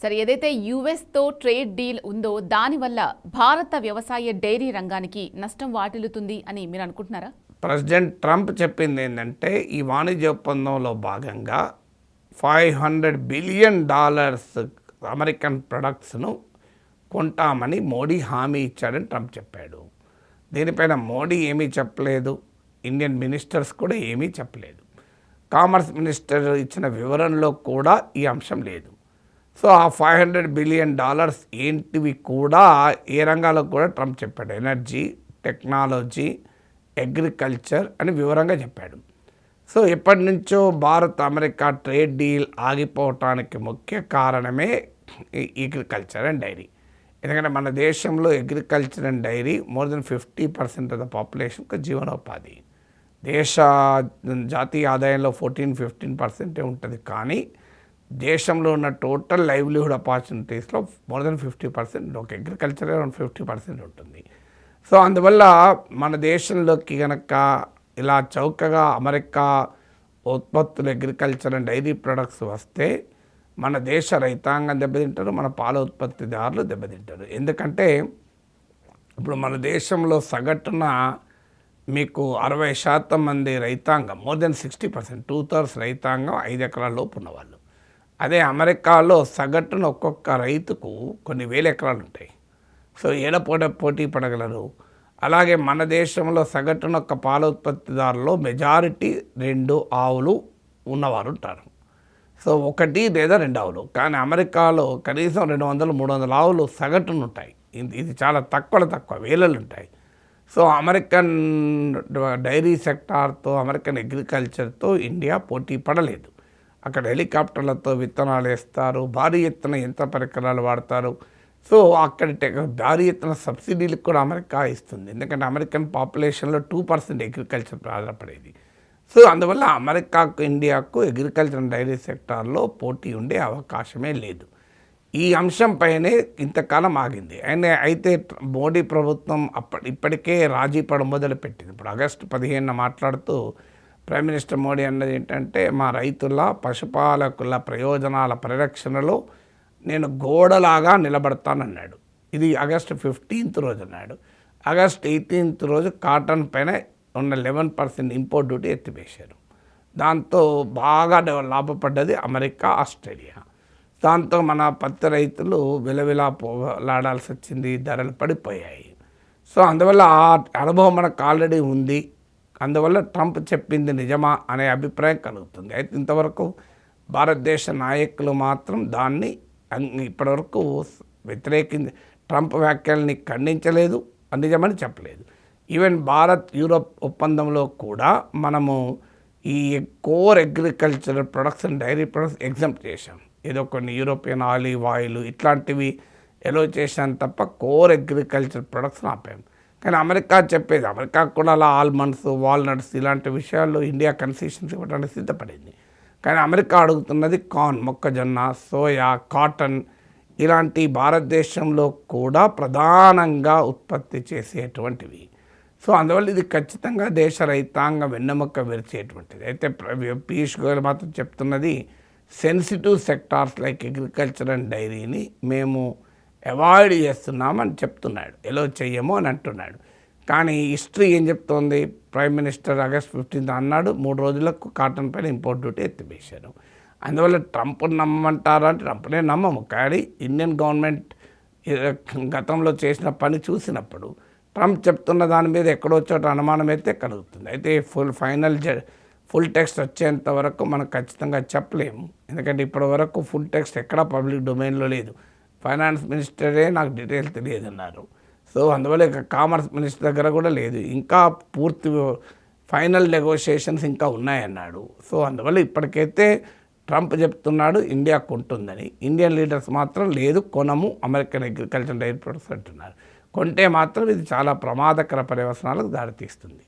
సరే, ఏదైతే యుఎస్తో trade deal ఉందో దానివల్ల భారత వ్యవసాయ డైరీ రంగానికి నష్టం వాటిల్లుతుంది అని మీరు అనుకుంటున్నారా? ప్రెసిడెంట్ ట్రంప్ చెప్పింది ఏంటంటే ఈ వాణిజ్య ఒప్పందంలో భాగంగా $500 బిలియన్ అమెరికన్ ప్రొడక్ట్స్ను కొంటామని మోడీ హామీ ఇచ్చాడని ట్రంప్ చెప్పాడు. దీనిపైన మోడీ ఏమీ చెప్పలేదు, ఇండియన్ మినిస్టర్స్ కూడా ఏమీ చెప్పలేదు. కామర్స్ మినిస్టర్ ఇచ్చిన వివరణలో కూడా ఈ అంశం లేదు. సో ఆ $500 బిలియన్ ఏంటివి కూడా ఏ రంగాల్లో కూడా ట్రంప్ చెప్పాడు. ఎనర్జీ, టెక్నాలజీ, అగ్రికల్చర్ అని వివరంగా చెప్పాడు. సో ఎప్పటి నుంచో భారత్ అమెరికా ట్రేడ్ డీల్ ఆగిపోవటానికి ముఖ్య కారణమే అగ్రికల్చర్ అండ్ డైరీ. ఎందుకంటే మన దేశంలో agriculture and dairy more than 50% of the పాపులేషన్కి జీవనోపాధి. జాతీయ ఆదాయంలో 14-15% ఉంటుంది. కానీ దేశంలో ఉన్న టోటల్ లైవ్లీహుడ్ ఆపర్చునిటీస్లో మోర్ దెన్ 50% ఒక అగ్రికల్చర్ అరౌండ్ 50% ఉంటుంది. సో అందువల్ల మన దేశంలోకి కనుక ఇలా చౌకగా అమెరికా ఉత్పత్తులు అగ్రికల్చర్ అండ్ డైరీ ప్రొడక్ట్స్ వస్తే మన దేశ రైతాంగం దెబ్బతింటారు, మన పాల ఉత్పత్తిదారులు దెబ్బతింటారు. ఎందుకంటే ఇప్పుడు మన దేశంలో సగటున మీకు 60% మంది రైతాంగం, మోర్ దెన్ 60%, 2/3 రైతాంగం 5 ఎకరాల లోపు ఉన్నవాళ్ళు. అదే అమెరికాలో సగటున ఒక్కొక్క రైతుకు కొన్ని వేల ఎకరాలు ఉంటాయి. సో పోటీ పడగలరు. అలాగే మన దేశంలో సగటున ఒక పాల ఉత్పత్తిదారులో మెజారిటీ 2 ఆవులు ఉన్నవారు ఉంటారు. సో 1 లేదా 2 ఆవులు. కానీ అమెరికాలో కనీసం 200-300 ఆవులు సగటున ఉంటాయి. ఇది చాలా తక్కువ వేలలు ఉంటాయి. సో అమెరికన్ డైరీ సెక్టార్తో, అమెరికన్ అగ్రికల్చర్తో ఇండియా పోటీ పడలేదు. అక్కడ హెలికాప్టర్లతో విత్తనాలు వేస్తారు, భారీ ఎత్తున యంత్ర పరికరాలు వాడతారు. సో అక్కడ భారీ ఎత్తున సబ్సిడీలకు కూడా అమెరికా ఇస్తుంది. ఎందుకంటే అమెరికన్ పాపులేషన్లో 2% అగ్రికల్చర్ ఆధారపడేది. సో అందువల్ల అమెరికాకు, ఇండియాకు అగ్రికల్చర్ అండ్ డైరీ సెక్టార్లో పోటీ ఉండే అవకాశమే లేదు. ఈ అంశంపైనే ఇంతకాలం ఆగింది. అయితే మోడీ ప్రభుత్వం ఇప్పటికే రాజీ పడ మొదలుపెట్టింది. ఇప్పుడు ఆగస్టు 15 మాట్లాడుతూ ప్రైమ్ మినిస్టర్ మోడీ అన్నది ఏంటంటే, మా రైతుల, పశుపాలకుల ప్రయోజనాల పరిరక్షణలో నేను గోడలాగా నిలబడతానన్నాడు. ఇది ఆగస్టు 15 రోజు అన్నాడు. ఆగస్టు 18 రోజు కాటన్ పైన ఉన్న 11% ఇంపోర్ట్ డ్యూటీ ఎత్తివేశారు. దాంతో బాగా లాభపడ్డది అమెరికా, ఆస్ట్రేలియా. దాంతో మన పత్తి రైతులు విలవిలాడాల్సి వచ్చింది, ధరలు పడిపోయాయి. సో అందువల్ల ఆ అనుభవం మనకు ఆల్రెడీ ఉంది. అందువల్ల ట్రంప్ చెప్పింది నిజమా అనే అభిప్రాయం కలుగుతుంది. అయితే ఇంతవరకు భారతదేశ నాయకులు మాత్రం దాన్ని ఇప్పటివరకు ట్రంప్ వ్యాఖ్యల్ని ఖండించలేదు, నిజమని చెప్పలేదు. ఈవెన్ భారత్ యూరోప్ ఒప్పందంలో కూడా మనము ఈ core agriculture products and dairy products exempt చేశాం. ఏదో కొన్ని యూరోపియన్ ఆలివ్ ఆయిల్ ఇట్లాంటివి ఎలో చేశాను తప్ప కోర్ అగ్రికల్చర్ ప్రొడక్ట్స్ని ఆపాం. కానీ అమెరికా చెప్పేది, అమెరికా కూడా అలా ఆల్మండ్స్, వాల్నట్స్ ఇలాంటి విషయాల్లో ఇండియా కన్సెషన్స్ ఇవ్వడానికి సిద్ధపడింది. కానీ అమెరికా అడుగుతున్నది కార్న్, మొక్కజొన్న, సోయా, కాటన్ ఇలాంటి భారతదేశంలో కూడా ప్రధానంగా ఉత్పత్తి చేసేటువంటివి. సో అందువల్ల ఇది ఖచ్చితంగా దేశ రైతాంగం వెన్నెముక్క విరిచేటువంటిది. అయితే పీయూష్ గోయల్ మాత్రం చెప్తున్నది, sensitive sectors like agriculture and డైరీని మేము అవాయిడ్ చేస్తున్నామని చెప్తున్నాడు, ఎలో చెయ్యము అని అంటున్నాడు. కానీ హిస్టరీ ఏం చెప్తోంది? ప్రైమ్ మినిస్టర్ ఆగస్ట్ 15 అన్నాడు, 3 రోజులకు కాటన్ పైన ఇంపోర్ట్ డ్యూటీ ఎత్తివేశారు. అందువల్ల ట్రంప్ నమ్మంటారా అంటే ట్రంప్నే నమ్మము. కానీ ఇండియన్ గవర్నమెంట్ గతంలో చేసిన పని చూసినప్పుడు ట్రంప్ చెప్తున్న దాని మీద ఎక్కడో చోట అనుమానం అయితే కలుగుతుంది. అయితే ఫుల్ టెక్స్ట్ వచ్చేంత వరకు మనం ఖచ్చితంగా చెప్పలేము. ఎందుకంటే ఇప్పటి వరకు ఫుల్ టెక్స్ట్ ఎక్కడా పబ్లిక్ డొమైన్లో లేదు. ఫైనాన్స్ మినిస్టరే నాకు డీటెయిల్స్ తెలియదన్నారు. సో అందువల్ల ఇక కామర్స్ మినిస్టర్ దగ్గర కూడా లేదు. ఇంకా పూర్తి ఫైనల్ నెగోషియేషన్స్ ఇంకా ఉన్నాయన్నాడు. సో అందువల్ల ఇప్పటికైతే ట్రంప్ చెప్తున్నాడు ఇండియా కొంటుందని. ఇండియన్ లీడర్స్ మాత్రం లేదు, కొనము అమెరికన్ అగ్రికల్చర్ డైరీ ప్రొడక్ట్స్ అంటున్నారు. కొంటే మాత్రం ఇది చాలా ప్రమాదకర పర్యవసనాలకు దారితీస్తుంది.